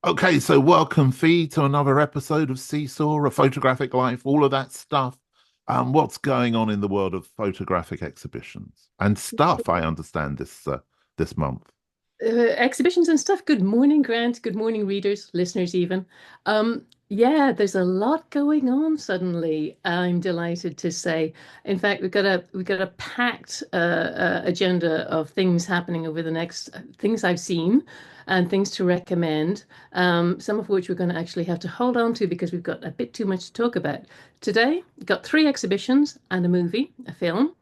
Okay, so welcome, Fee, to another episode of Seesaw, a photographic life, all of that stuff. What's going on in the world of photographic exhibitions and stuff? I understand this month. Exhibitions and stuff. Good morning, Grant. Good morning, readers, listeners, even. Yeah, there's a lot going on suddenly. I'm delighted to say. In fact, we've got a packed agenda of things happening over the next things I've seen and things to recommend. Some of which we're going to actually have to hold on to because we've got a bit too much to talk about. Today, we've got three exhibitions and a movie, a film.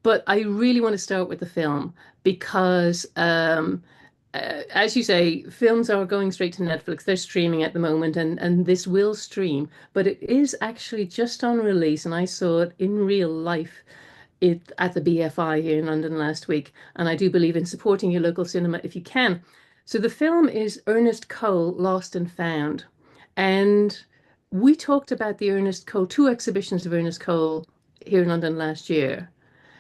But I really want to start with the film because, as you say, films are going straight to Netflix. They're streaming at the moment, and this will stream. But it is actually just on release, and I saw it in real life at the BFI here in London last week. And I do believe in supporting your local cinema if you can. So the film is Ernest Cole, Lost and Found. And we talked about the Ernest Cole, two exhibitions of Ernest Cole here in London last year.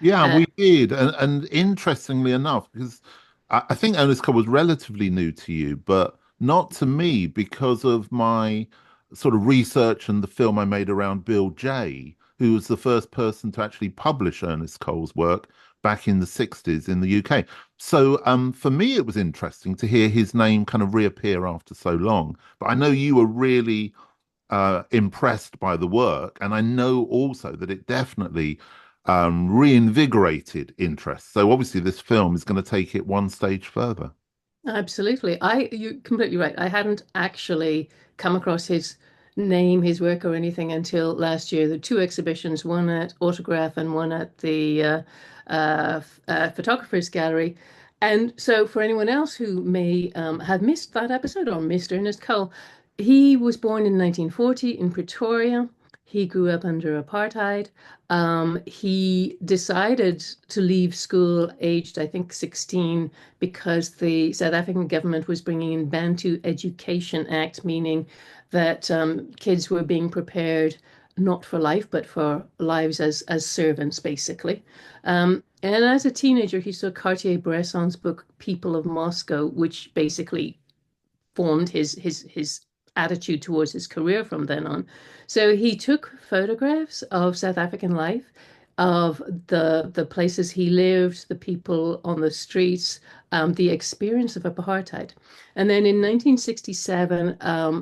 Yeah, Uh, we did, and interestingly enough, because I think Ernest Cole was relatively new to you, but not to me because of my sort of research and the film I made around Bill Jay, who was the first person to actually publish Ernest Cole's work back in the 60s in the UK. So for me, it was interesting to hear his name kind of reappear after so long. But I know you were really impressed by the work, and I know also that it definitely reinvigorated interest. So obviously, this film is going to take it one stage further. Absolutely. You're completely right. I hadn't actually come across his name, his work, or anything until last year. The two exhibitions, one at Autograph and one at the Photographers Gallery. And so, for anyone else who may have missed that episode or missed Ernest Cole, he was born in 1940 in Pretoria. He grew up under apartheid. He decided to leave school aged, I think, 16 because the South African government was bringing in Bantu Education Act, meaning that kids were being prepared not for life, but for lives as servants, basically. And as a teenager, he saw Cartier-Bresson's book People of Moscow, which basically formed his attitude towards his career from then on. So he took photographs of South African life, of the places he lived, the people on the streets, the experience of apartheid. And then in 1967,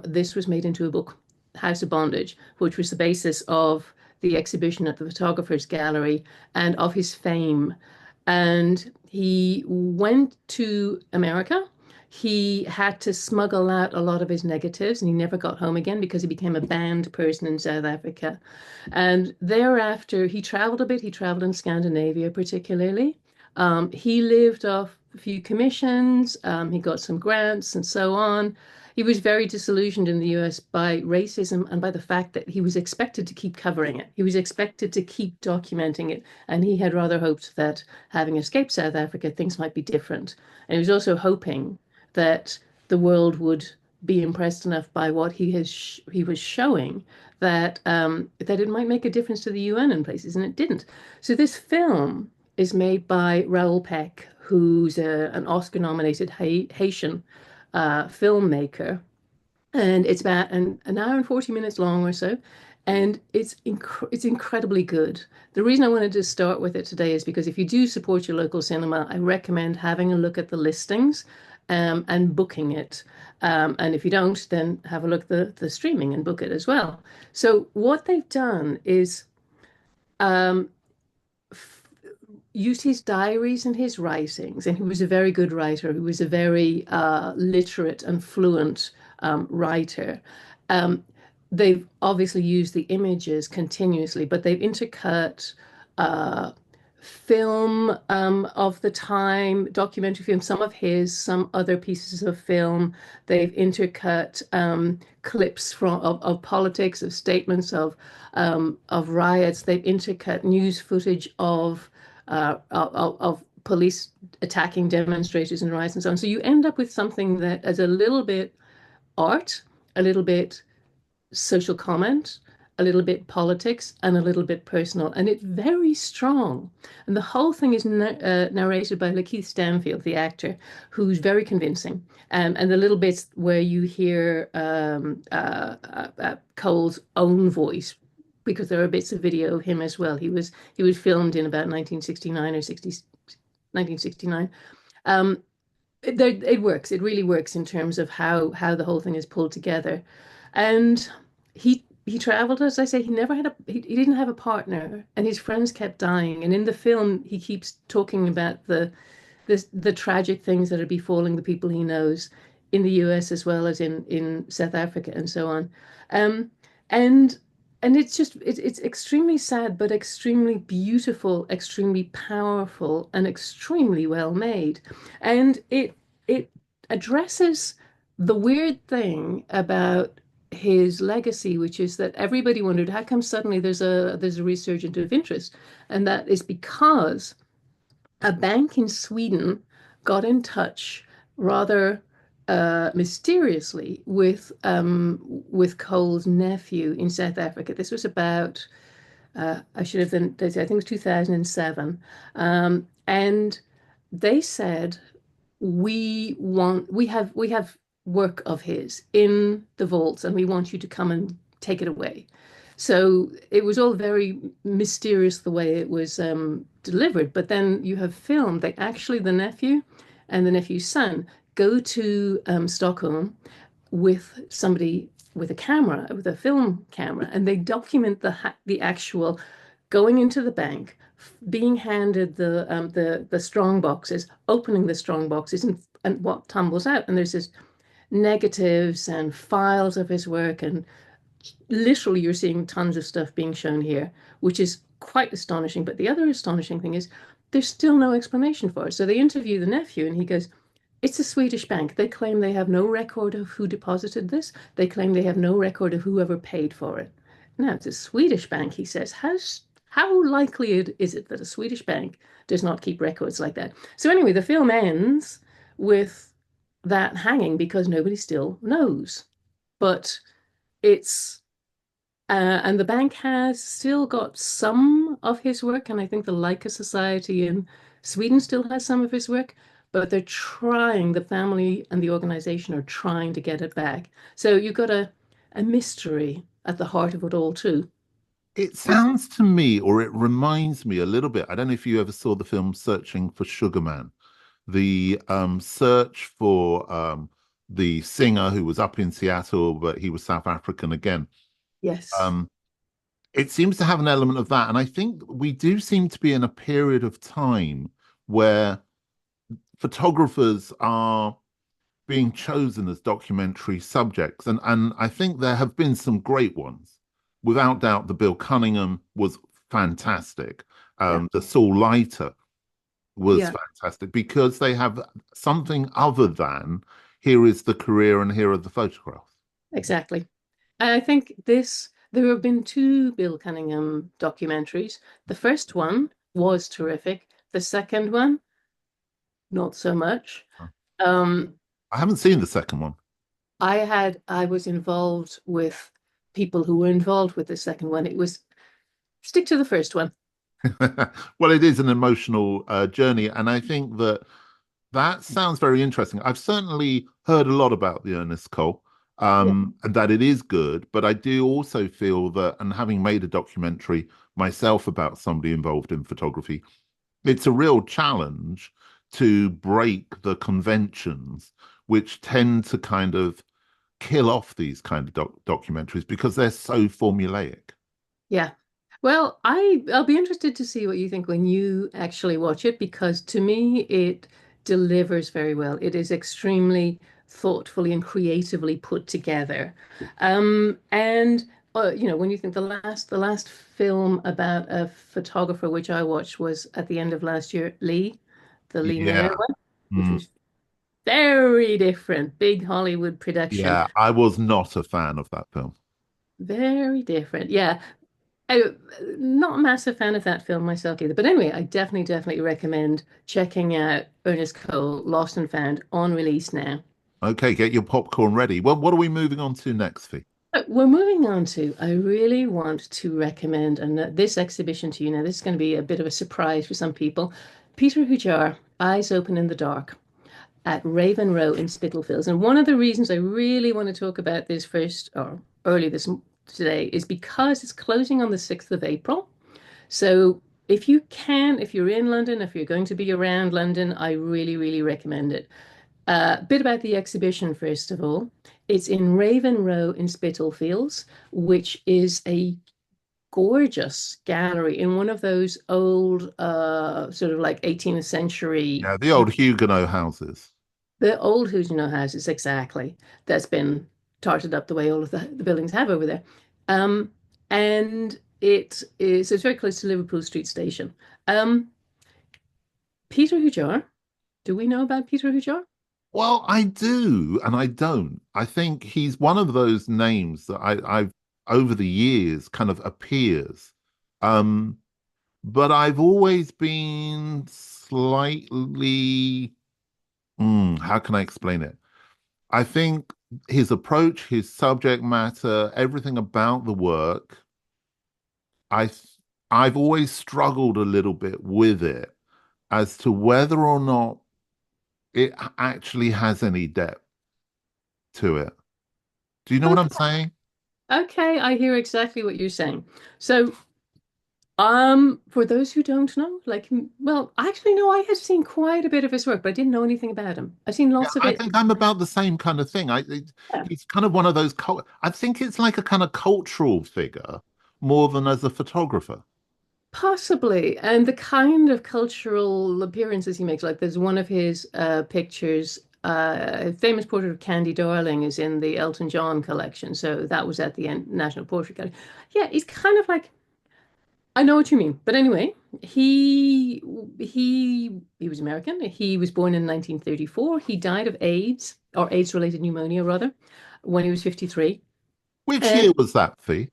this was made into a book, House of Bondage, which was the basis of the exhibition at the Photographers Gallery and of his fame. And he went to America. He had to smuggle out a lot of his negatives and he never got home again because he became a banned person in South Africa. And thereafter, he traveled a bit. He traveled in Scandinavia, particularly. He lived off a few commissions. He got some grants and so on. He was very disillusioned in the US by racism and by the fact that he was expected to keep covering it. He was expected to keep documenting it. And he had rather hoped that having escaped South Africa, things might be different. And he was also hoping that the world would be impressed enough by what he was showing that that it might make a difference to the UN in places, and it didn't. So this film is made by Raoul Peck, who's an Oscar-nominated Haitian filmmaker, and it's about an hour and 40 minutes long or so. And it's incredibly good. The reason I wanted to start with it today is because if you do support your local cinema, I recommend having a look at the listings and booking it. And if you don't, then have a look at the streaming and book it as well. So what they've done is um, used his diaries and his writings, and he was a very good writer. He was a very literate and fluent writer. Um, they've obviously used the images continuously, but they've intercut uh, film of the time, documentary film, some of his, some other pieces of film. They've intercut clips of politics, of statements of riots. They've intercut news footage of police attacking demonstrators and riots and so on. So you end up with something that is a little bit art, a little bit social comment, a little bit politics, and a little bit personal, and it's very strong. And the whole thing is narrated by Lakeith Stanfield, the actor, who's very convincing. And the little bits where you hear Cole's own voice, because there are bits of video of him as well. He was filmed in about 1969 or 60, 1969. Um, it works. It really works in terms of how the whole thing is pulled together. And he traveled, as I say, he didn't have a partner, and his friends kept dying. And in the film, he keeps talking about the tragic things that are befalling the people he knows in the US as well as in South Africa and so on. Um, and and it's extremely sad, but extremely beautiful, extremely powerful, and extremely well made. And it addresses the weird thing about his legacy, which is that everybody wondered how come suddenly there's a resurgence of interest, and that is because a bank in Sweden got in touch rather mysteriously with Cole's nephew in South Africa. This was about I should have done, I think it was 2007. And they said, we have work of his in the vaults, and we want you to come and take it away. So it was all very mysterious the way it was delivered. But then you have film that actually the nephew and the nephew's son go to Stockholm with somebody with a camera, with a film camera, and they document the actual going into the bank, being handed the strong boxes, opening the strong boxes, and what tumbles out. And there's this negatives and files of his work, and literally you're seeing tons of stuff being shown here, which is quite astonishing. But the other astonishing thing is there's still no explanation for it. So they interview the nephew, and he goes, it's a Swedish bank. They claim they have no record of who deposited this. They claim they have no record of whoever paid for it. Now, it's a Swedish bank, he says. How likely is it that a Swedish bank does not keep records like that? So anyway, the film ends with that hanging because nobody still knows. But it's and the bank has still got some of his work, and I think the Leica Society in Sweden still has some of his work, but they're trying, the family and the organization are trying to get it back. So you've got a mystery at the heart of it all, too. It sounds to me, or it reminds me a little bit. I don't know if you ever saw the film Searching for Sugar Man, the search for the singer who was up in Seattle, but he was South African again. Yes. Um, it seems to have an element of that. And I think we do seem to be in a period of time where photographers are being chosen as documentary subjects. And I think there have been some great ones. Without doubt, the Bill Cunningham was fantastic. Yeah. The Saul Leiter was Yeah. fantastic because they have something other than here is the career and here are the photographs. Exactly. I think there have been two Bill Cunningham documentaries. The first one was terrific. The second one, not so much. Um, I haven't seen the second one. I was involved with people who were involved with the second one. It was stick to the first one. Well, it is an emotional journey, and I think that that sounds very interesting. I've certainly heard a lot about the Ernest Cole, Yeah. and that it is good, but I do also feel that, and having made a documentary myself about somebody involved in photography, it's a real challenge to break the conventions which tend to kind of kill off these kind of documentaries because they're so formulaic. Yeah. Well, I'll be interested to see what you think when you actually watch it, because to me it delivers very well. It is extremely thoughtfully and creatively put together. And when you think the last film about a photographer which I watched was at the end of last year, the Lee Mayer Yeah. one, which Mm. was very different, big Hollywood production, Yeah, I was not a fan of that film. very different. Yeah, not a massive fan of that film myself either. But anyway, I definitely recommend checking out Ernest Cole, Lost and Found, on release now. Okay, get your popcorn ready. Well, what are we moving on to next, Fee? So we're moving on to, I really want to recommend this exhibition to you. Now, this is going to be a bit of a surprise for some people. Peter Hujar, Eyes Open in the Dark, at Raven Row in Spitalfields. And one of the reasons I really want to talk about this first or early this today is because it's closing on the 6th of April. So if you can, if you're in London, if you're going to be around London, I really, really recommend it. A bit about the exhibition, first of all. It's in Raven Row in Spitalfields, which is a gorgeous gallery in one of those old, sort of like 18th century, Yeah, the old Huguenot houses. the old Huguenot houses, exactly. That's been tarted up the way all of the buildings have over there. Um, and it's very close to Liverpool Street Station. Um, Peter Hujar, do we know about Peter Hujar? Well, I do, and I don't. I think he's one of those names that I've over the years kind of appears. Um, but I've always been slightly, how can I explain it? I think his approach, his subject matter, everything about the work, I I've always struggled a little bit with it as to whether or not it actually has any depth to it. Do you know what I'm Okay, saying? okay, I hear exactly what you're saying. So, for those who don't know, like, well, actually, no, I had seen quite a bit of his work, but I didn't know anything about him. I've seen Yeah, lots of I it. think I'm about the same kind of thing. Yeah, He's kind of one of those I think it's like a kind of cultural figure more than as a photographer. possibly. And the kind of cultural appearances he makes, like there's one of his pictures, a famous portrait of Candy Darling is in the Elton John collection. So that was at the National Portrait Gallery. Yeah, he's kind of like, I know what you mean. But anyway, he was American. He was born in 1934. He died of AIDS or AIDS-related pneumonia, rather, when he was 53. Which And year was that, Fee?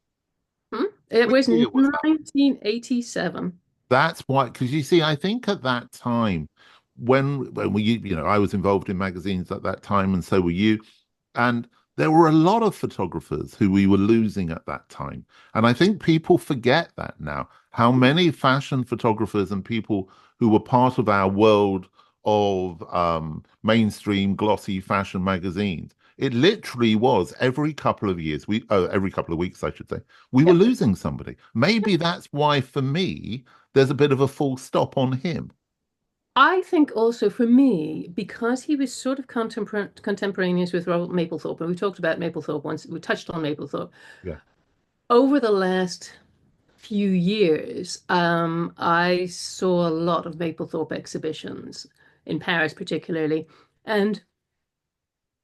it Which was year was that? 1987. That's why, because you see, I think at that time, when we, I was involved in magazines at that time, and so were you, and there were a lot of photographers who we were losing at that time, and I think people forget that now. How many fashion photographers and people who were part of our world of mainstream glossy fashion magazines? It literally was every couple of years, every couple of weeks, I should say, we were Yep. losing somebody. Maybe that's why, for me, there's a bit of a full stop on him. I think also for me, because he was sort of contemporaneous with Robert Mapplethorpe, and we talked about Mapplethorpe once, we touched on Mapplethorpe. Yeah. Over the last few years, I saw a lot of Mapplethorpe exhibitions in Paris, particularly, and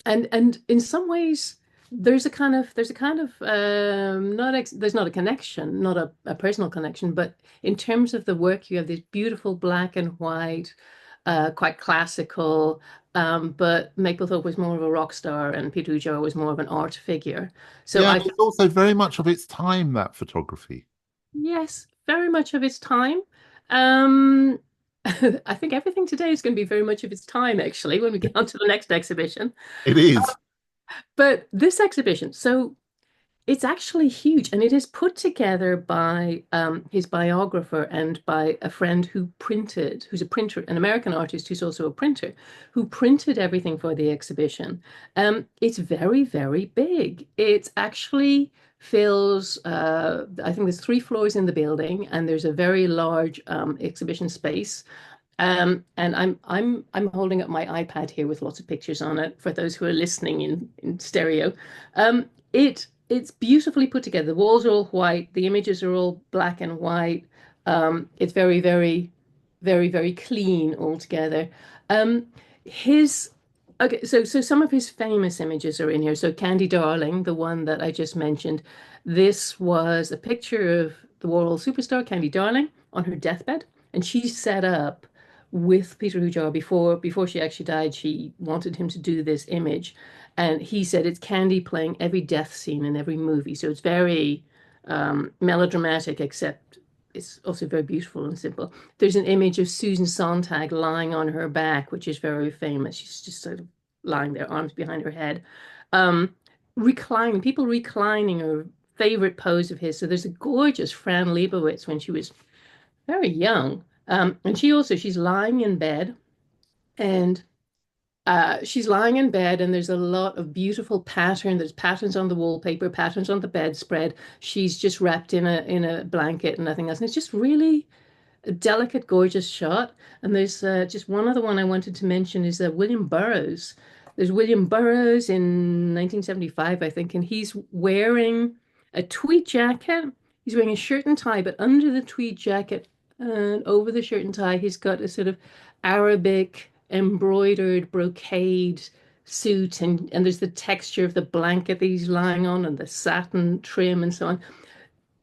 and in some ways, there's not a connection, not a personal connection, but in terms of the work, you have this beautiful black and white, quite classical. But Mapplethorpe was more of a rock star, and Peter Hujar was more of an art figure. So Yeah, I and it's also very much of its time, that photography. Yes, very much of its time. Um, I think everything today is going to be very much of its time, actually, when we get on to the next exhibition. It is. But this exhibition, so it's actually huge, and it is put together by his biographer and by a friend who's a printer, an American artist who's also a printer, who printed everything for the exhibition. It's very, very big. It actually fills, I think there's 3 floors in the building, and there's a very large exhibition space. And I'm holding up my iPad here with lots of pictures on it for those who are listening in stereo. It's beautifully put together. The walls are all white. The images are all black and white. It's very, very, very, very clean altogether. Um, his okay, so some of his famous images are in here. So Candy Darling, the one that I just mentioned, this was a picture of the Warhol superstar Candy Darling on her deathbed, and she's set up with Peter Hujar before she actually died. She wanted him to do this image, and he said it's Candy playing every death scene in every movie. So it's very melodramatic, except it's also very beautiful and simple. There's an image of Susan Sontag lying on her back, which is very famous. She's just sort of lying there, arms behind her head. Um, reclining, people reclining are a favorite pose of his. So there's a gorgeous Fran Lebowitz when she was very young. And she's lying in bed and she's lying in bed and there's a lot of beautiful pattern. There's patterns on the wallpaper, patterns on the bedspread. She's just wrapped in a blanket and nothing else. And it's just really a delicate, gorgeous shot. And there's just one other one I wanted to mention is William Burroughs. There's William Burroughs in 1975, I think, and he's wearing a tweed jacket. He's wearing a shirt and tie, but under the tweed jacket and over the shirt and tie, he's got a sort of Arabic embroidered brocade suit, and there's the texture of the blanket that he's lying on and the satin trim and so on.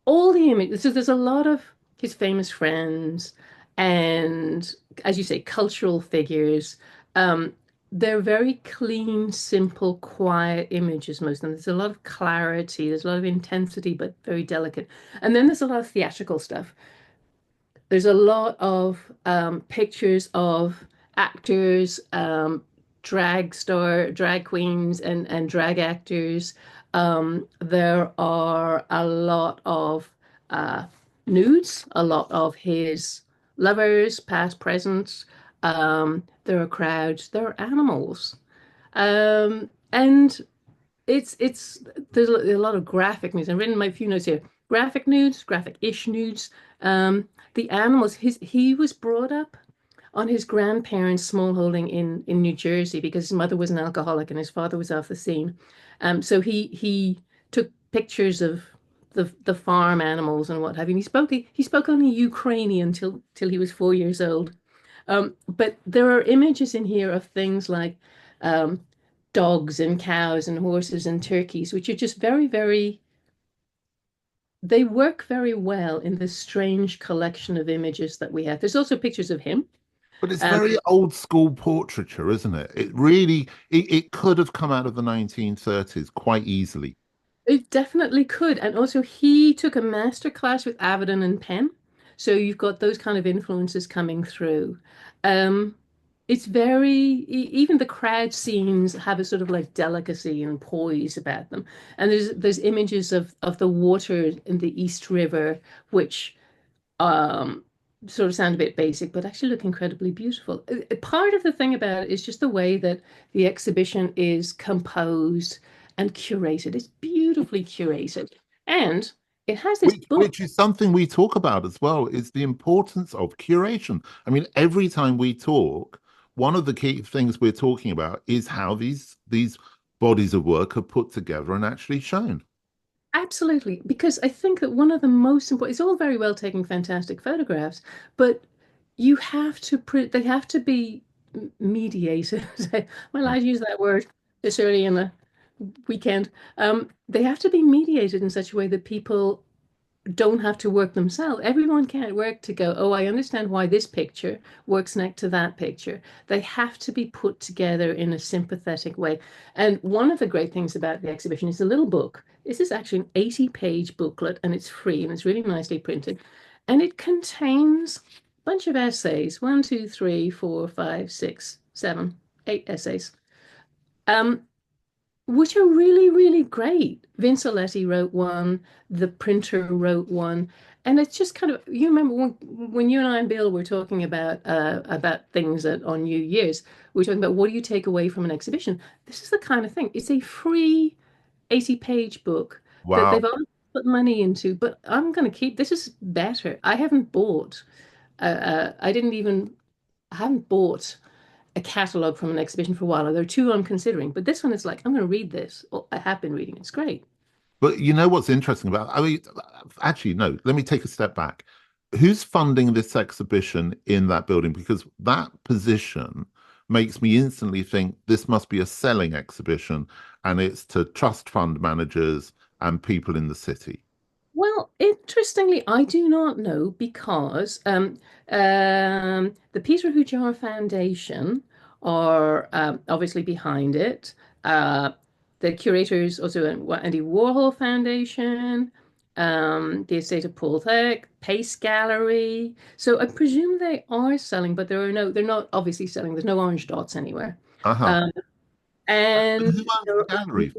All the images. So there's a lot of his famous friends and, as you say, cultural figures. Um, they're very clean, simple, quiet images, most of them. There's a lot of clarity, there's a lot of intensity, but very delicate. And then there's a lot of theatrical stuff. There's a lot of pictures of actors, drag queens, and drag actors. There are a lot of uh, nudes, a lot of his lovers, past, present. There are crowds, there are animals. And it's there's a lot of graphic nudes. I've written my few notes here. Graphic nudes, graphic-ish nudes. The animals, he was brought up on his grandparents' smallholding in New Jersey because his mother was an alcoholic and his father was off the scene. So he took pictures of the farm animals and what have you. He spoke only Ukrainian till he was 4 years old. But there are images in here of things like um, dogs and cows and horses and turkeys, which are just very, very, they work very well in this strange collection of images that we have. There's also pictures of him. But it's Um, very old school portraiture, isn't it? It really it could have come out of the 1930s quite easily. it definitely could. And also, he took a master class with Avedon and Penn. So you've got those kind of influences coming through. Um, it's very, even the crowd scenes have a sort of like delicacy and poise about them. And there's images of the water in the East River, which um, sort of sound a bit basic, but actually look incredibly beautiful. Part of the thing about it is just the way that the exhibition is composed and curated. It's beautifully curated. And it has this book. Which is something we talk about as well, is the importance of curation. I mean, every time we talk, one of the key things we're talking about is how these bodies of work are put together and actually shown. Absolutely, because I think that one of the most important, it's all very well taking fantastic photographs, but you have to, they have to be mediated. Am I allowed to use that word this early in the weekend? They have to be mediated in such a way that people don't have to work themselves. Everyone can't work to go, oh, I understand why this picture works next to that picture. They have to be put together in a sympathetic way. And one of the great things about the exhibition is a little book. This is actually an 80-page booklet and it's free and it's really nicely printed. And it contains a bunch of essays, one, two, three, four, five, six, seven, 8 essays. Um, which are really, really great. Vince Aletti wrote one, the printer wrote one, and it's just kind of, you remember when you and I and Bill were talking about things on New Year's, we were talking about what do you take away from an exhibition? This is the kind of thing. It's a free 80-page book that they've Wow. all put money into, but I'm going to keep, this is better. I didn't even, I haven't bought a catalogue from an exhibition for a while. There are two I'm considering, but this one is like, I'm going to read this. Or I have been reading it. It's great. But you know what's interesting about, I mean, actually, no, let me take a step back. Who's funding this exhibition in that building? Because that position makes me instantly think this must be a selling exhibition and it's to trust fund managers and people in the city. Well, interestingly, I do not know because the Peter Hujar Foundation are obviously behind it. Uh, the curators also Andy Warhol Foundation, the estate of Paul Thek, Pace Gallery. So I presume they are selling, but they're not obviously selling. There's no orange dots anywhere. Uh-huh. Um, And and who owns there the are gallery?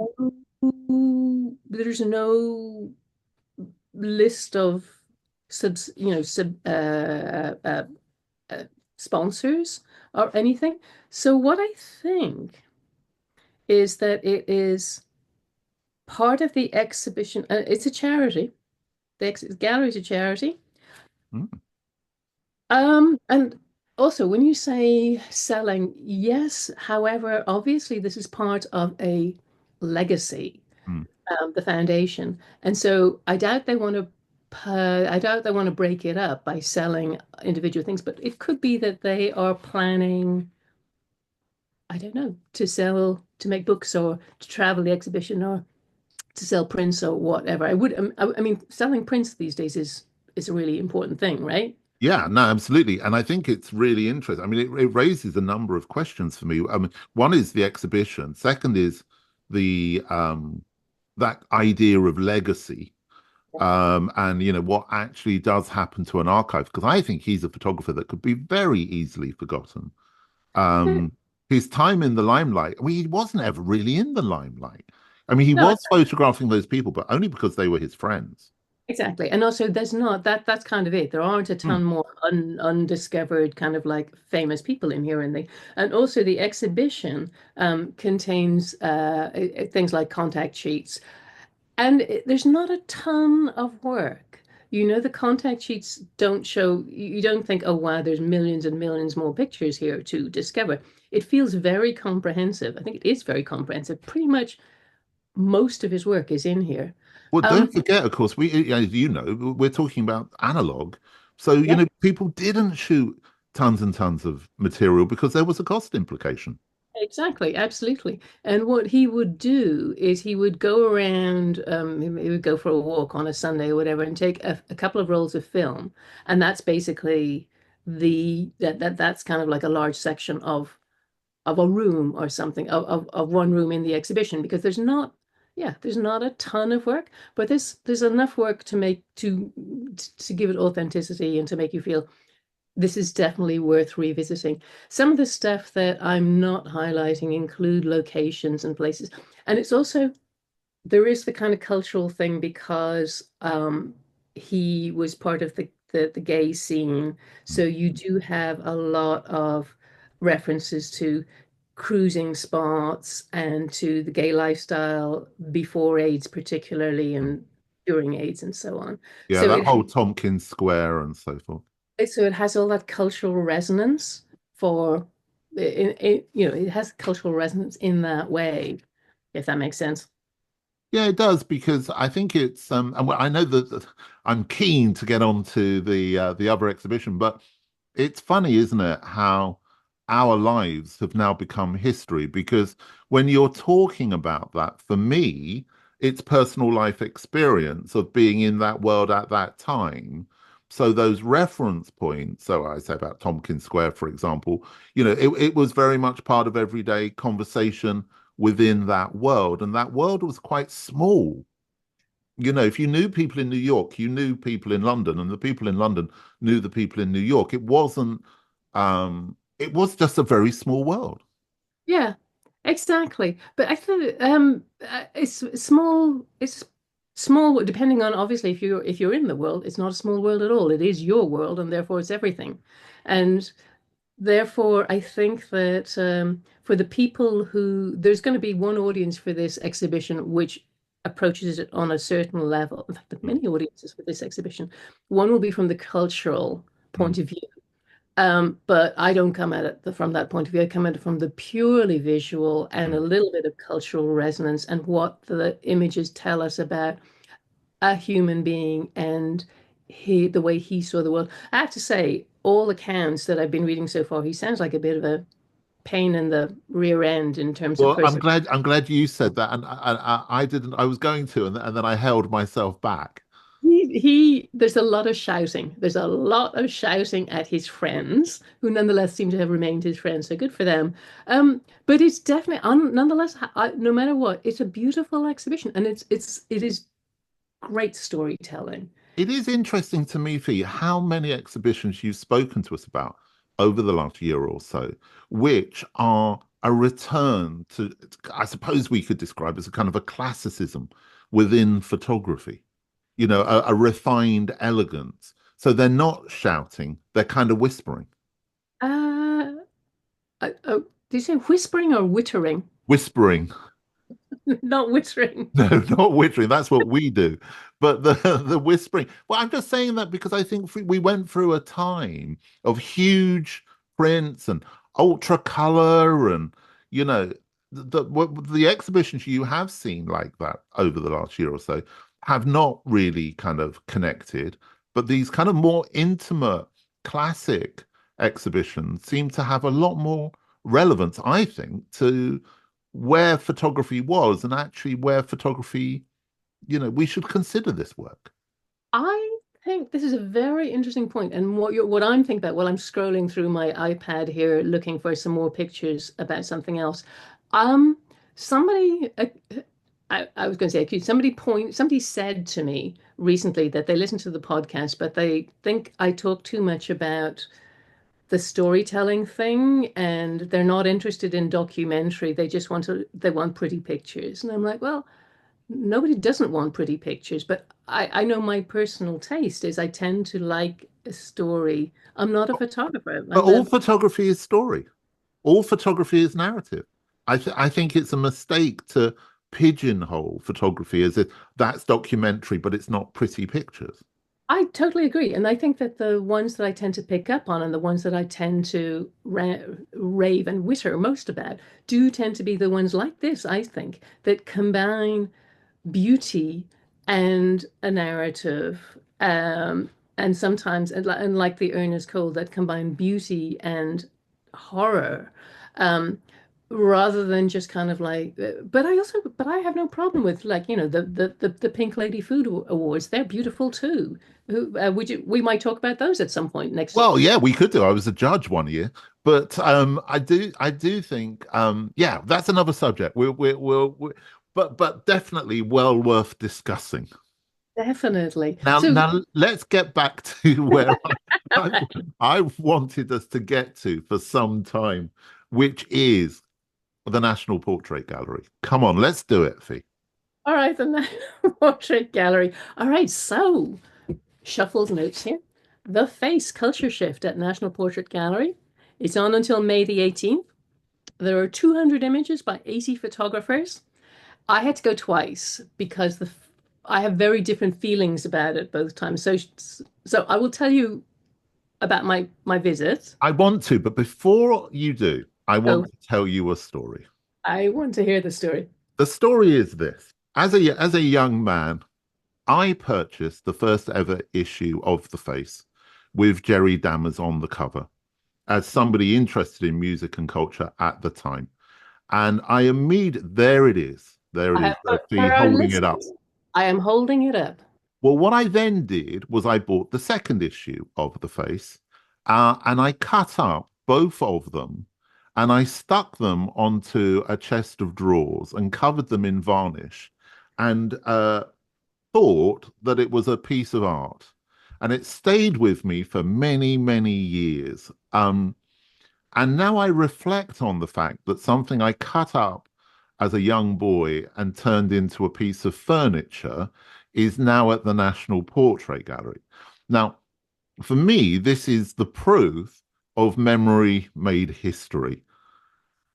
There's no list of sub uh, sponsors or anything. So what I think is that it is part of the exhibition. It's a charity. The gallery is a charity. Mm, And also when you say selling, yes, however, obviously this is part of a legacy, mm. the foundation. And so I doubt they want to break it up by selling individual things, but it could be that they are planning, I don't know, to make books or to travel the exhibition or to sell prints or whatever. I mean, selling prints these days is a really important thing, right? Yeah, no, absolutely. And I think it's really interesting. I mean, it raises a number of questions for me. I mean, one is the exhibition. Second is the that idea of legacy. And what actually does happen to an archive, because I think he's a photographer that could be very easily forgotten. Yeah. Um, his time in the limelight, I mean, he wasn't ever really in the limelight. I mean, he No, was photographing those people, but only because they were his friends. exactly. And also there's not that's kind of it. There aren't a Hmm. ton more undiscovered kind of like famous people in here and also the exhibition contains things like contact sheets. And there's not a ton of work. The contact sheets don't show, you don't think, oh, wow, there's millions and millions more pictures here to discover. It feels very comprehensive. I think it is very comprehensive. Pretty much most of his work is in here. Well, don't Um, forget, of course, as you know, we're talking about analog. So, yeah, people didn't shoot tons and tons of material because there was a cost implication. exactly, absolutely. And what he would do is he would go around, he would go for a walk on a Sunday or whatever and take a couple of rolls of film. And that's basically that's kind of like a large section of a room or something of one room in the exhibition because there's not a ton of work, but there's enough work to make to give it authenticity and to make you feel this is definitely worth revisiting. Some of the stuff that I'm not highlighting include locations and places, and it's also there is the kind of cultural thing because he was part of the gay scene. So you do have a lot of references to cruising spots and to the gay lifestyle before AIDS, particularly, and during AIDS and so on. Yeah, So that whole Tompkins Square and so forth. it has all that cultural resonance for it has cultural resonance in that way, if that makes sense. Yeah, it does because I think it's and I know that I'm keen to get on to the other exhibition, but it's funny, isn't it, how our lives have now become history? Because when you're talking about that, for me, it's personal life experience of being in that world at that time. So those reference points, so I say about Tompkins Square, for example, it was very much part of everyday conversation within that world. And that world was quite small. If you knew people in New York, you knew people in London, and the people in London knew the people in New York. It was just a very small world. Yeah, exactly. But I think it's small depending on obviously if you're in the world, it's not a small world at all. It is your world and therefore it's everything. And therefore I think that for the people who there's going to be one audience for this exhibition which approaches it on a certain level. In fact, there are Mm, many audiences for this exhibition. One will be from the cultural mm, point of view. But I don't come at it from that point of view. I come at it from the purely visual and a mm. little bit of cultural resonance and what the images tell us about a human being and the way he saw the world. I have to say, all accounts that I've been reading so far, he sounds like a bit of a pain in the rear end in terms of Well, I'm person. glad I'm glad you said that, and I didn't. I was going to, and then I held myself back. There's a lot of shouting. There's a lot of shouting at his friends, who nonetheless seem to have remained his friends. So good for them. But it's definitely, nonetheless, no matter what, it's a beautiful exhibition, and it is great storytelling. It is interesting to me, Fee, how many exhibitions you've spoken to us about over the last year or so, which are, a return to, I suppose we could describe as a kind of a classicism within photography, a refined elegance. So they're not shouting, they're kind of whispering. Uh, did you say whispering or wittering? Whispering. Not wittering. No, not whittering. That's what we do. But the whispering. Well, I'm just saying that because I think we went through a time of huge prints and ultra color, and the exhibitions you have seen like that over the last year or so have not really kind of connected. But these kind of more intimate, classic exhibitions seem to have a lot more relevance, I think, to where photography was and actually where photography, we should consider this work. I think this is a very interesting point, and what I'm thinking about while I'm scrolling through my iPad here, looking for some more pictures about something else. Um, somebody, I was going to say accused. Somebody said to me recently that they listened to the podcast, but they think I talk too much about the storytelling thing, and they're not interested in documentary. They want pretty pictures, and I'm like, well, nobody doesn't want pretty pictures, but I know my personal taste is I tend to like a story. I'm not a photographer. But all photography is story. All photography is narrative. I think it's a mistake to pigeonhole photography as if that's documentary, but it's not pretty pictures. I totally agree. And I think that the ones that I tend to pick up on and the ones that I tend to rave and witter most about do tend to be the ones like this, I think, that combine beauty and a narrative. And sometimes, and like the Ernest Cole, that combine beauty and horror. Um, Rather than just kind of like, but I have no problem with, like, the Pink Lady Food Awards. They're beautiful too. We might talk about those at some point next. Well, yeah, we could do. I was a judge one year, but I do think, yeah, that's another subject. But definitely well worth discussing. Definitely. So Now let's get back to where I, I wanted us to get to for some time, which is the National Portrait Gallery. Come on, let's do it, Fee. all right, the National Portrait Gallery. All right, so shuffles notes here. The Face Culture Shift at National Portrait Gallery. It's on until May the 18th. There are 200 images by 80 photographers. I had to go twice because I have very different feelings about it both times. So I will tell you about my visit. I want to, but before you do, I So want to tell you a story. I want to hear the story. The story is this. As a young man, I purchased the first ever issue of The Face with Jerry Dammers on the cover as somebody interested in music and culture at the time. And there it is. There it is, For Sophie, our holding it up. listeners, I am holding it up. Well, what I then did was I bought the second issue of The Face, and I cut up both of them and I stuck them onto a chest of drawers and covered them in varnish and thought that it was a piece of art. And it stayed with me for many, many years. And now I reflect on the fact that something I cut up as a young boy and turned into a piece of furniture is now at the National Portrait Gallery. Now, for me, this is the proof of memory made history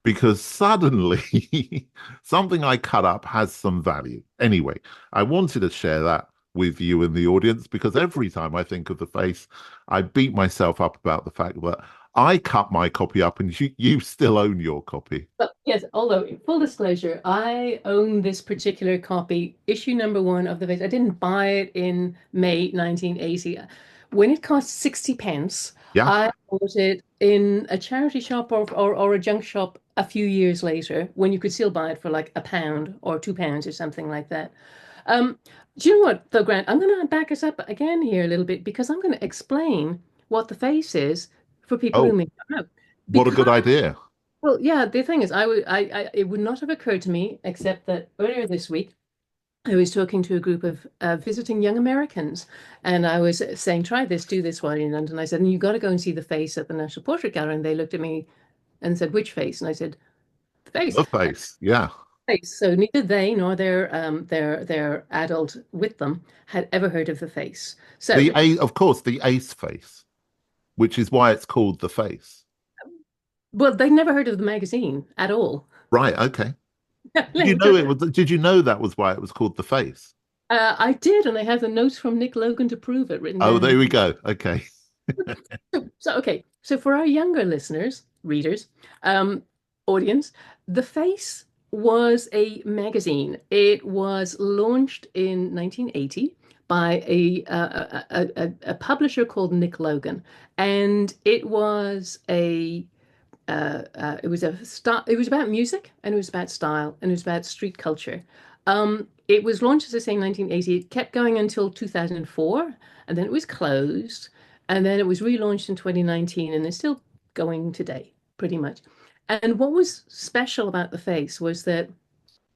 because suddenly something I cut up has some value. Anyway, I wanted to share that with you and the audience because every time I think of The Face, I beat myself up about the fact that I cut my copy up and you still own your copy. But yes, although full disclosure, I own this particular copy, issue number one of The Face. I didn't buy it in May 1980. When it cost 60 pence, Yeah. I bought it in a charity shop or a junk shop a few years later when you could still buy it for like £1 or £2 or something like that. Um, do you know what, though, Grant? I'm going to back us up again here a little bit because I'm going to explain what The Face is for people who Oh, may not know. what a Because good idea. well, yeah, the thing is, it would not have occurred to me except that earlier this week, I was talking to a group of visiting young Americans, and I was saying, try this, do this while you're in London. I said, and you got to go and see The Face at the National Portrait Gallery. And they looked at me and said, which face? And I said, face. The face. Yeah. Face. So neither they nor their adult with them had ever heard of the face. So, Of course, the ace face, which is why it's called the face. well, they'd never heard of the magazine at all. Right. Okay. Did you know So, it was? Did you know that was why it was called the face? I did, and I have the notes from Nick Logan to prove it written Oh, down there in. we go. Okay. Okay. So for our younger listeners, readers, um, audience, The Face was a magazine. It was launched in 1980 by a publisher called Nick Logan, and it was about music, and it was about style, and it was about street culture. It was launched, as I say, in 1980. It kept going until 2004, and then it was closed, and then it was relaunched in 2019, and it's still going today, pretty much. And what was special about The Face was that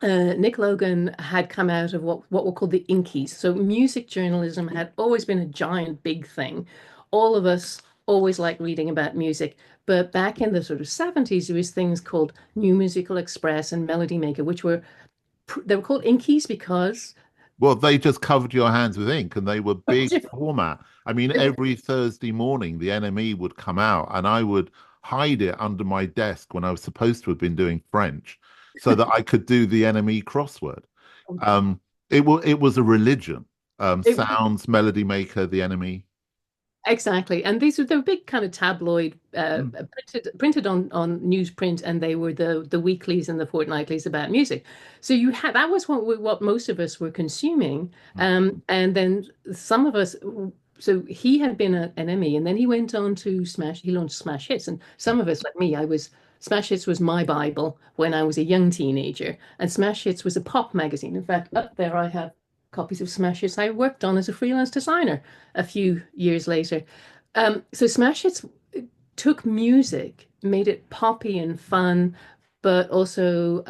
Nick Logan had come out of what were called the Inkies. So music journalism had always been a giant, big thing. All of us always liked reading about music. But back in the sort of 70s, there was things called New Musical Express and Melody Maker, they were called Inkies because Well, they just covered your hands with ink and they were big format. I mean, every Thursday morning, the NME would come out and I would hide it under my desk when I was supposed to have been doing French so that I could do the NME crossword. Um, it was a religion. it Sounds, Melody Maker, the NME. Exactly. And they were big kind of tabloid, Mm. printed on newsprint, and they were the weeklies and the fortnightlies about music. So you had that was what most of us were consuming. And then some of us, so he had been an Emmy, and then he went on to he launched Smash Hits. And some of us, like me, Smash Hits was my Bible when I was a young teenager. And Smash Hits was a pop magazine. In fact, up there I have copies of Smash Hits I worked on as a freelance designer a few years later. So Smash Hits took music, made it poppy and fun, but also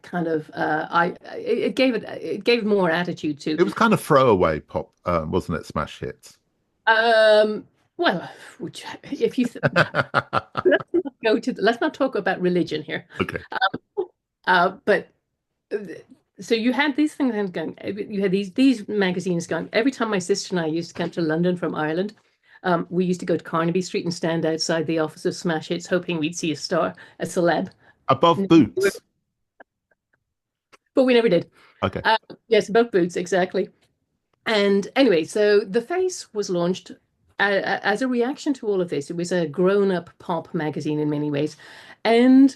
kind of it gave more attitude to. It was kind of throwaway pop, wasn't it? Smash hits. Um, well, if you let's not talk about religion here. Okay. But so you had these things going. You had these magazines going. Every time my sister and I used to come to London from Ireland, we used to go to Carnaby Street and stand outside the office of Smash Hits, hoping we'd see a celeb. Above Boots. But we never did. Okay. Yes, above Boots, exactly. And anyway, so The Face was launched as a reaction to all of this. It was a grown-up pop magazine in many ways, and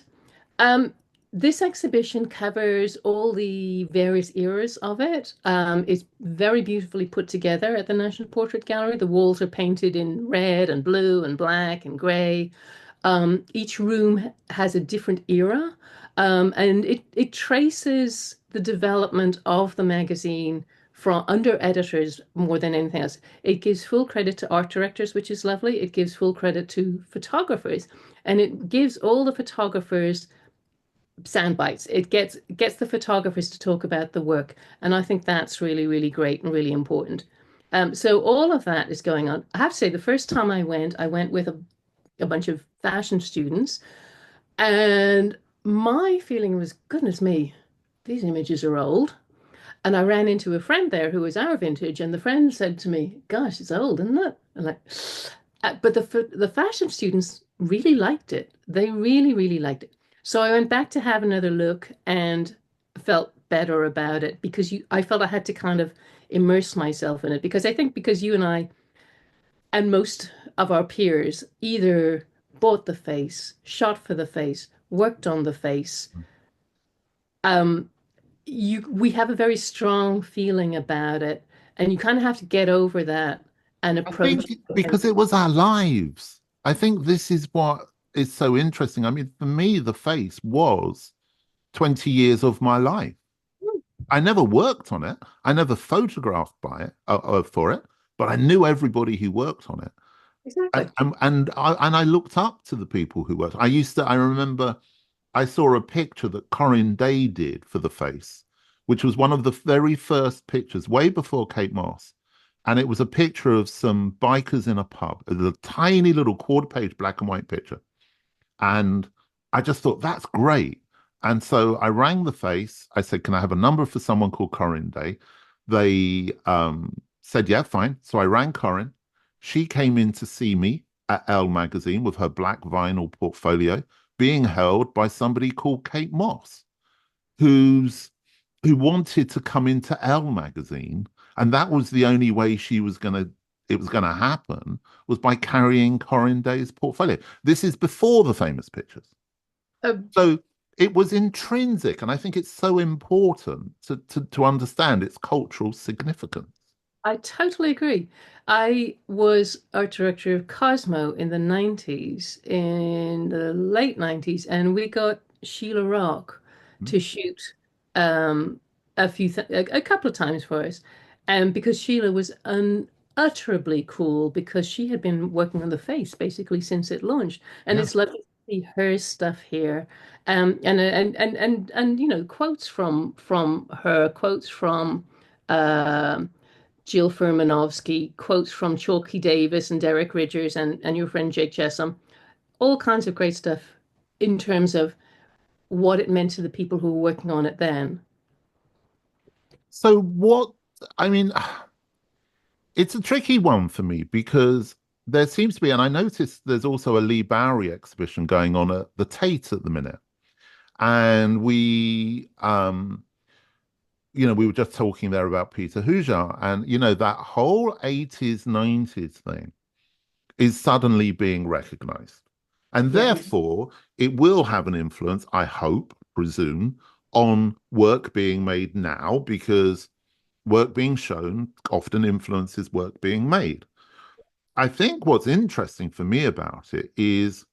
um, this exhibition covers all the various eras of it. It's very beautifully put together at the National Portrait Gallery. The walls are painted in red and blue and black and grey. Each room has a different era, and it traces the development of the magazine from under editors more than anything else. It gives full credit to art directors, which is lovely. It gives full credit to photographers, and it gives all the photographers sound bites. It gets the photographers to talk about the work, and I think that's really, really great and really important. So all of that is going on. I have to say, the first time I went with a bunch of fashion students, and my feeling was, goodness me, these images are old. And I ran into a friend there who was our vintage, and the friend said to me, "Gosh, it's old, isn't it?" And like, but the fashion students really liked it. They really, really liked it. So I went back to have another look and felt better about it because I felt I had to kind of immerse myself in it because I think because you and I and most of our peers either bought the face, shot for the face, worked on the face. Um, we have a very strong feeling about it, and you kind of have to get over that and I approach think because it was our lives. I think this is what is so interesting. I mean, for me, the face was 20 years of my life. it. I never worked on it. I never photographed by it for it, but I knew everybody who worked on it. Exactly. And I looked up to the people who worked. I remember I saw a picture that Corinne Day did for the face, which was one of the very first pictures, way before Kate Moss. And it was a picture of some bikers in a pub, a tiny little quarter page black and white picture. And I just thought, that's great. And so I rang the face. I said, "Can I have a number for someone called Corinne Day?" They said, "Yeah, fine." So I rang Corinne. She came in to see me at Elle magazine with her black vinyl portfolio being held by somebody called Kate Moss, who's who wanted to come into Elle magazine, and that was the only way she was gonna it was gonna happen was by carrying Corinne Day's portfolio. This is before the famous pictures. Um, So it was intrinsic, and I think it's so important to understand its cultural significance. I totally agree. I was art director of Cosmo in the 90s, in the late 90s, and we got Sheila Rock Hmm? to shoot um, a couple of times for us. And because Sheila was unutterably cool because she had been working on the face basically since it launched. And Yeah. it's lovely to see her stuff here. And you know, quotes from her, quotes from um Jill Furmanovsky, quotes from Chalky Davis and Derek Ridgers and your friend Jake Chesham, all kinds of great stuff in terms of what it meant to the people who were working on it then. So what, I mean, it's a tricky one for me because there seems to be, and I noticed there's also a Lee Bowery exhibition going on at the Tate at the minute. And we were just talking there about Peter Hujar, and that whole 80s, 90s thing is suddenly being recognized. And Yeah. therefore, it will have an influence, I hope, presume, on work being made now, because work being shown often influences work being made. I think what's interesting for me about it is,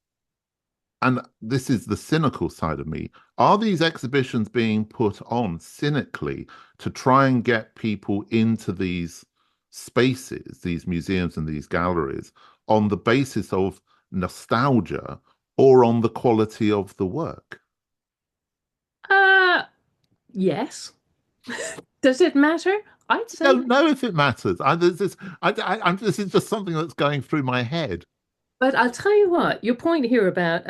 and this is the cynical side of me, are these exhibitions being put on cynically to try and get people into these spaces, these museums and these galleries, on the basis of nostalgia or on the quality of the work? Uh, yes. Does it matter? I'd I say, don't know if it matters. This is just something that's going through my head. but I'll tell you what, your point here about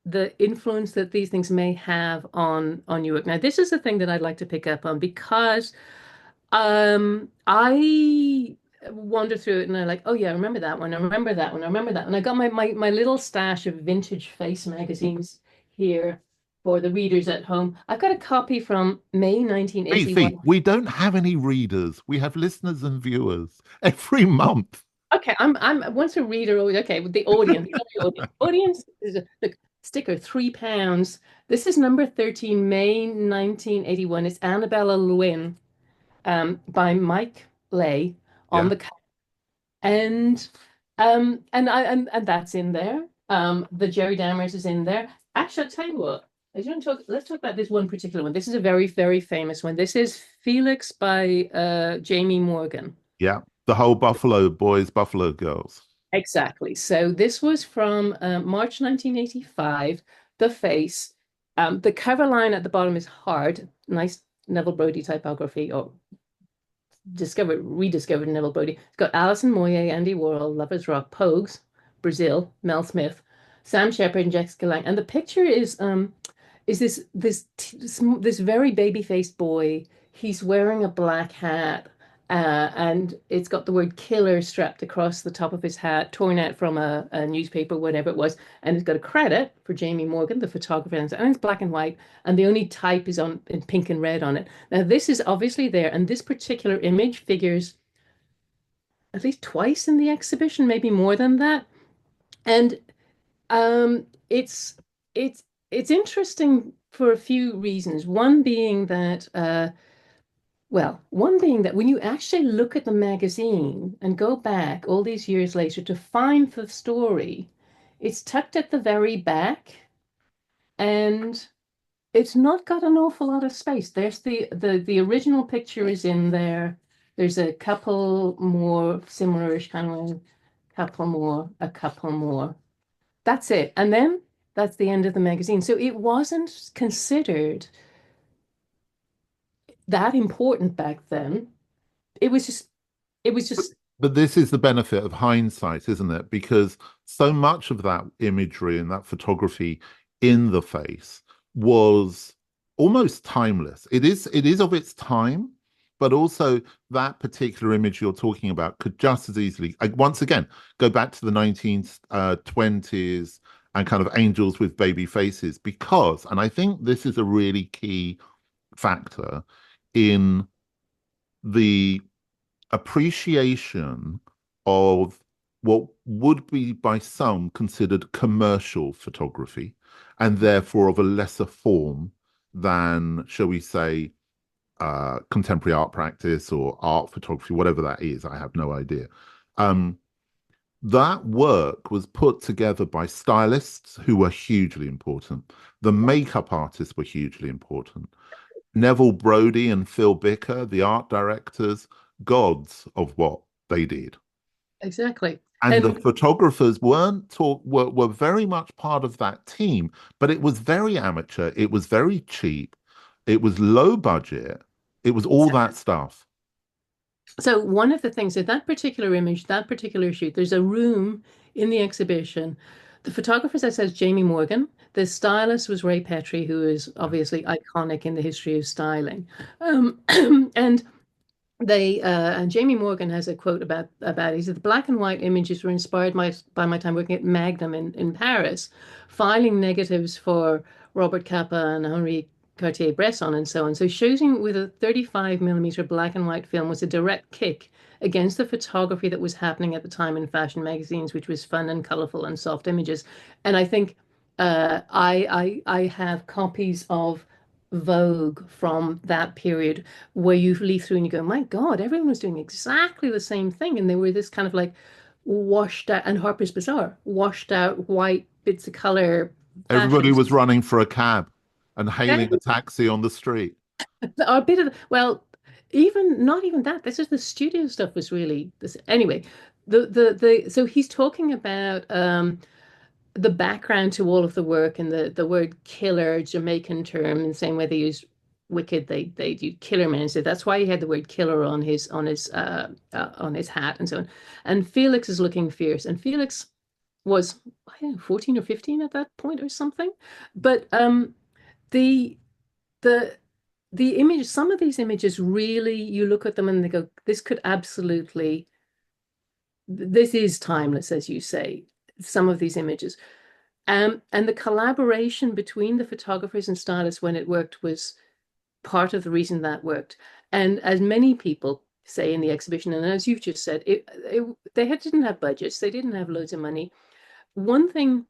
the influence that these things may have on your work. Now, this is the thing that I'd like to pick up on because I wander through it and I'm like, oh yeah, I remember that one. I remember that one. I remember that. And I got my little stash of vintage face magazines here for the readers at home. I've got a copy from May Fifi, 1981. we don't have any readers. We have listeners and viewers every month. Okay, I'm once a reader, always okay, with the audience. The audience is look, sticker, £3. This is number 13, May 1981. It's Annabella Lewin, by Mike Lay on Yeah. the and that's in there. The Jerry Dammers is in there. Actually, I'll tell you what. I don't talk. Let's talk about this one particular one. This is a very, very famous one. This is Felix by Jamie Morgan. Yeah. The whole Buffalo Boys, Buffalo Girls. Exactly. So this was from March 1985. The face. The cover line at the bottom is hard. Nice Neville Brody typography, or rediscovered Neville Brody. It's got Alison Moyet, Andy Warhol, Lovers Rock, Pogues, Brazil, Mel Smith, Sam Shepard, and Jessica Lange. And the picture is this very baby-faced boy. He's wearing a black hat, and it's got the word killer strapped across the top of his hat, torn out from a newspaper, whatever it was. And it's got a credit for Jamie Morgan, the photographer, and it's black and white, and the only type is on in pink and red on it. Now, this is obviously there, and this particular image figures at least twice in the exhibition, maybe more than that. And um, it's it's interesting for a few reasons. One being that when you actually look at the magazine and go back all these years later to find the story, it's tucked at the very back and it's not got an awful lot of space. There's the original picture is in there. There's a couple more similar-ish kind of a couple more. That's it. And then that's the end of the magazine. So it wasn't considered that important back then. It was just, it was But, just, but this is the benefit of hindsight, isn't it? Because so much of that imagery and that photography in the face was almost timeless. It is of its time, but also that particular image you're talking about could just as easily, once again, go back to the 1920s and kind of angels with baby faces, because, and I think this is a really key factor in the appreciation of what would be by some considered commercial photography, and therefore of a lesser form than, shall we say, contemporary art practice or art photography, whatever that is. I have no idea. Um, that work was put together by stylists who were hugely important. The makeup artists were hugely important. Neville Brody and Phil Bicker, the art directors, gods of what they did. Exactly. And the And photographers were very much part of that team, but it was very amateur, it was very cheap, it was low budget, it was all exactly. that stuff. So one of the things in that particular image, that particular shoot, there's a room in the exhibition. The photographer says Jamie Morgan. The stylist was Ray Petrie, who is obviously iconic in the history of styling. And they and Jamie Morgan has a quote about he said the black and white images were inspired by my time working at Magnum in Paris, filing negatives for Robert Capa and Henri Cartier-Bresson and so on. So shooting with a 35 millimeter black and white film was a direct kick against the photography that was happening at the time in fashion magazines, which was fun and colorful and soft images. And I think I have copies of Vogue from that period where you leaf through and you go, my God, everyone was doing exactly the same thing. And they were this kind of like washed out, and Harper's Bazaar, washed out white bits of color Everybody fashions. was running for a cab and hailing a taxi on the street. A bit of, well, even not even that. This is the studio stuff was really this anyway. So he's talking about the background to all of the work and the word killer, Jamaican term, in the same way they use wicked, they do killer man. So that's why he had the word killer on his hat and so on. And Felix is looking fierce, and Felix was I don't know 14 or 15 at that point or something. But the the the image, some of these images really, you look at them and they go, this could absolutely, this is timeless, as you say, some of these images. And the collaboration between the photographers and stylists when it worked was part of the reason that worked. And as many people say in the exhibition, and as you've just said, didn't have budgets, they didn't have loads of money. One thing,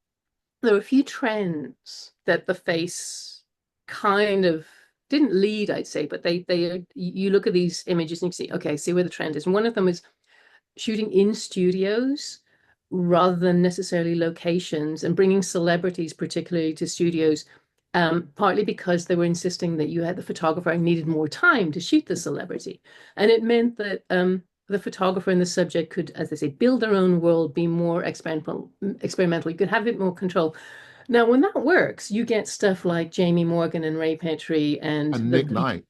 there were a few trends that the face kind of didn't lead, I'd say, but they you look at these images and you see, okay, see where the trend is. And one of them is shooting in studios rather than necessarily locations, and bringing celebrities particularly to studios, partly because they were insisting that you had the photographer needed more time to shoot the celebrity. And it meant that the photographer and the subject could, as they say, build their own world, be more experimental. You could have a bit more control. Now, when that works, you get stuff like Jamie Morgan and Ray Petrie And Nick Knight.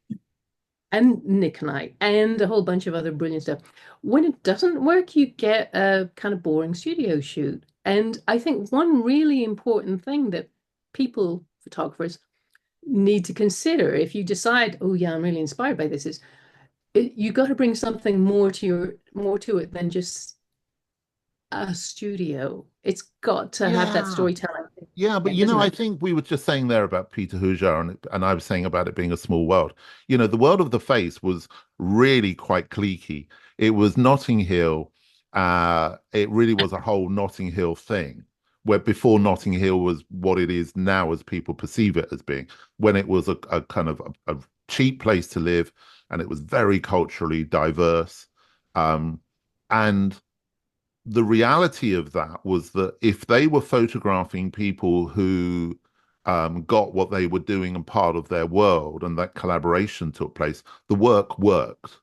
and Nick Knight and a whole bunch of other brilliant stuff. When it doesn't work, you get a kind of boring studio shoot. And I think one really important thing that people, photographers, need to consider if you decide, oh yeah, I'm really inspired by this, is you got to bring something more to it than just a studio. It's got to have that Yeah. storytelling Yeah, but thing, doesn't I it? think we were just saying there about Peter Hujar, and I was saying about it being a small world. The world of the face was really quite cliquey. It was Notting Hill. It really was a whole Notting Hill thing, where before Notting Hill was what it is now as people perceive it as being, when it was a kind of a cheap place to live, and it was very culturally diverse. And the reality of that was that if they were photographing people who got what they were doing and part of their world, and that collaboration took place, the work worked.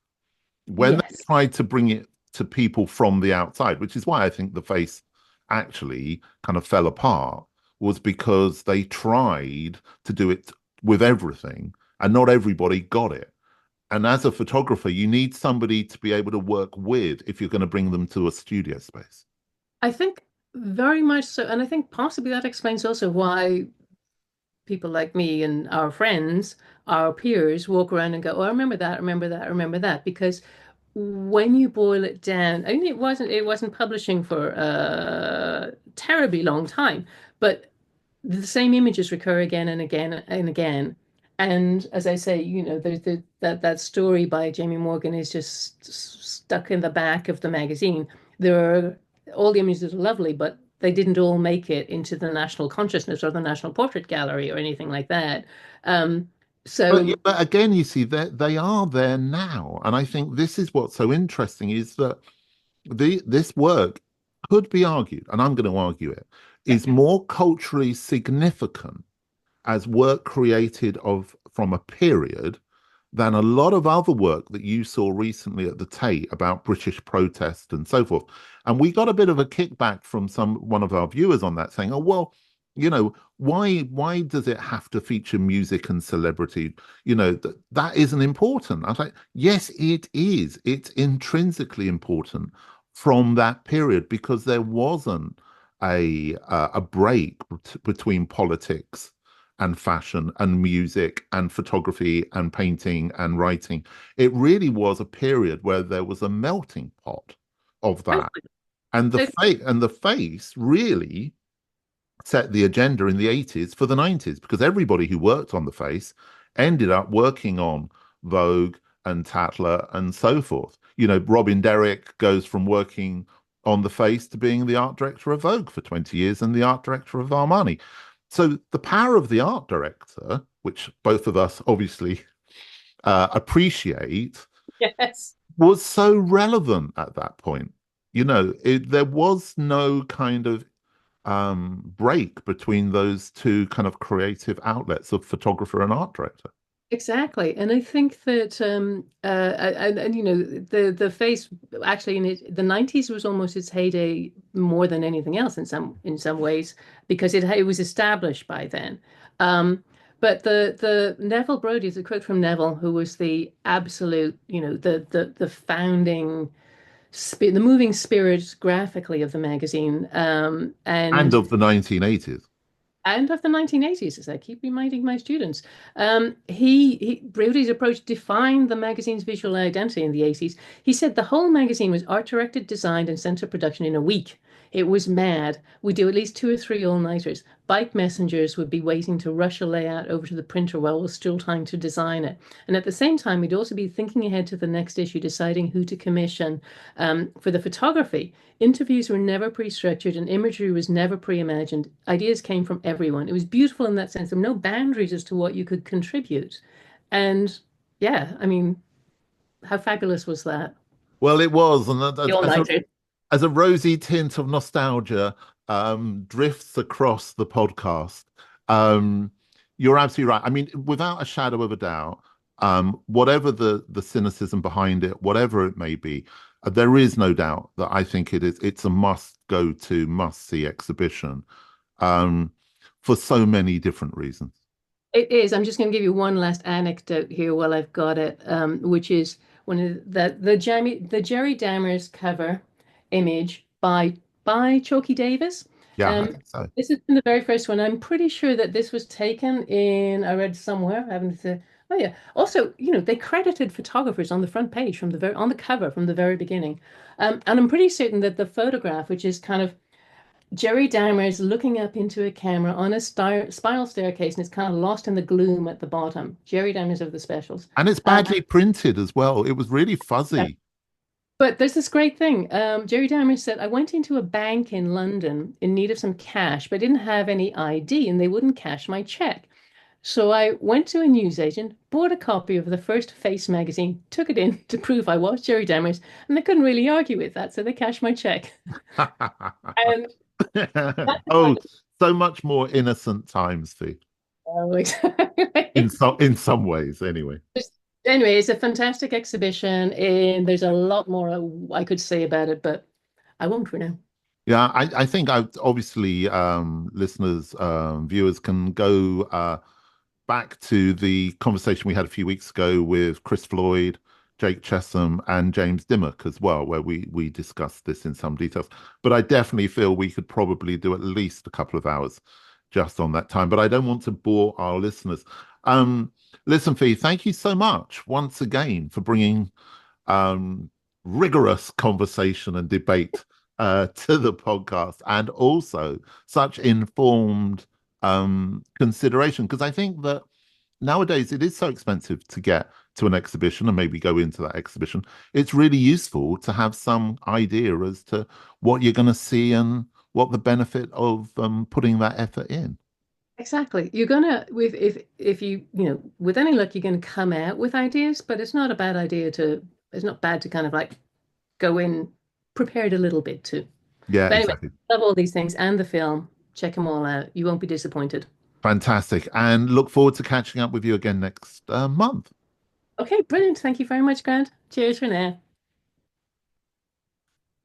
When they Yes. tried to bring it to people from the outside, which is why I think the face actually kind of fell apart, was because they tried to do it with everything, and not everybody got it. And as a photographer, you need somebody to be able to work with if you're going to bring them to a studio space. I think very much so. And I think possibly that explains also why people like me and our friends, our peers, walk around and go, "Oh, I remember that, remember that, remember that," because when you boil it down, I mean, it wasn't publishing for a terribly long time, but the same images recur again and again and again. And as I say, there's that story by Jamie Morgan is just stuck in the back of the magazine. There are all the images are lovely, but they didn't all make it into the national consciousness or the National Portrait Gallery or anything like that. Um, But, yeah, so but again, you see that they are there now, and I think this is what's so interesting is that this work could be argued, and I'm going to argue it, is more culturally significant as work created of from a period than a lot of other work that you saw recently at the Tate about British protest and so forth. And we got a bit of a kickback from one of our viewers on that, saying, "Oh, well, why does it have to feature music and celebrity? That isn't important." I was like, yes, it is. It's intrinsically important from that period because there wasn't a break between politics and fashion and music and photography and painting and writing. It really was a period where there was a melting pot of that. And the face really set the agenda in the 80s for the 90s because everybody who worked on the face ended up working on Vogue and Tatler and so forth. Robin Derrick goes from working on the face to being the art director of Vogue for 20 years and the art director of Armani. So the power of the art director, which both of us obviously appreciate, yes. was so relevant at that point. There was no kind of break between those two kind of creative outlets of photographer and art director. Exactly, and I think that and the face actually the 90s was almost its heyday more than anything else in some ways because it was established by then. But the Neville Brody is a quote from Neville, who was the absolute the founding the moving spirit graphically of the magazine, And of the 1980s. and of the 1980s, as I keep reminding my students. Brody's approach defined the magazine's visual identity in the 80s. He said the whole magazine was art directed, designed, and sent to production in a week. It was mad. We do at least 2 or 3 all-nighters. Bike messengers would be waiting to rush a layout over to the printer while it was still time to design it. And at the same time, we'd also be thinking ahead to the next issue, deciding who to commission. For the photography, interviews were never pre-structured and imagery was never pre-imagined. Ideas came from everyone. It was beautiful in that sense. There were no boundaries as to what you could contribute. And yeah, I mean, how fabulous was that? Well, it was, and The all-nighter. as a rosy tint of nostalgia drifts across the podcast, um, you're absolutely right. I mean, without a shadow of a doubt, whatever the cynicism behind it, whatever it may be, there is no doubt that I think it's a must go to, must see exhibition um, for so many different reasons. It is. I'm just going to give you one last anecdote here while I've got it, which is when the Jerry Dammers cover image by Chalky Davis. Yeah, I Um, think so. this is the very first one. I'm pretty sure that this was taken in, I read somewhere, I haven't oh yeah. Also, they credited photographers on the front page on the cover from the very beginning. And I'm pretty certain that the photograph, which is kind of Jerry Dahmer's looking up into a camera on a spiral staircase and it's kind of lost in the gloom at the bottom. Jerry Dahmer's of the specials. And it's Uh, badly printed as well. It was really yeah. fuzzy. But there's this great thing. Jerry Dahmer said, I went into a bank in London in need of some cash, but didn't have any ID and they wouldn't cash my check. So I went to a newsagent, bought a copy of the first Face magazine, took it in to prove I was Jerry Dahmer's, and they couldn't really argue with that, so they cashed my check. And that's Oh, so much more innocent times, Fee. oh, exactly. In some ways, anyway. Anyway, it's a fantastic exhibition, and there's a lot more I could say about it, but I won't for now. Yeah, I think obviously listeners, viewers can go back to the conversation we had a few weeks ago with Chris Floyd, Jake Chesham, and James Dimmock as well, where we discussed this in some details. But I definitely feel we could probably do at least a couple of hours just on that time. But I don't want to bore our listeners. Um, Listen, Fee, thank you so much once again for bringing um, rigorous conversation and debate to the podcast, and also such informed consideration. Because I think that nowadays it is so expensive to get to an exhibition and maybe go into that exhibition. It's really useful to have some idea as to what you're going to see and what the benefit of putting that effort in. Exactly. You're gonna with if you with any luck you're gonna come out with ideas, but it's not a bad idea to it's not bad to kind of like go in prepared a little bit too. Yeah, But anyway, exactly. love all these things and the film. Check them all out. You won't be disappointed. Fantastic. And look forward to catching up with you again next month. Okay, brilliant. Thank you very much, Grant. Cheers for now.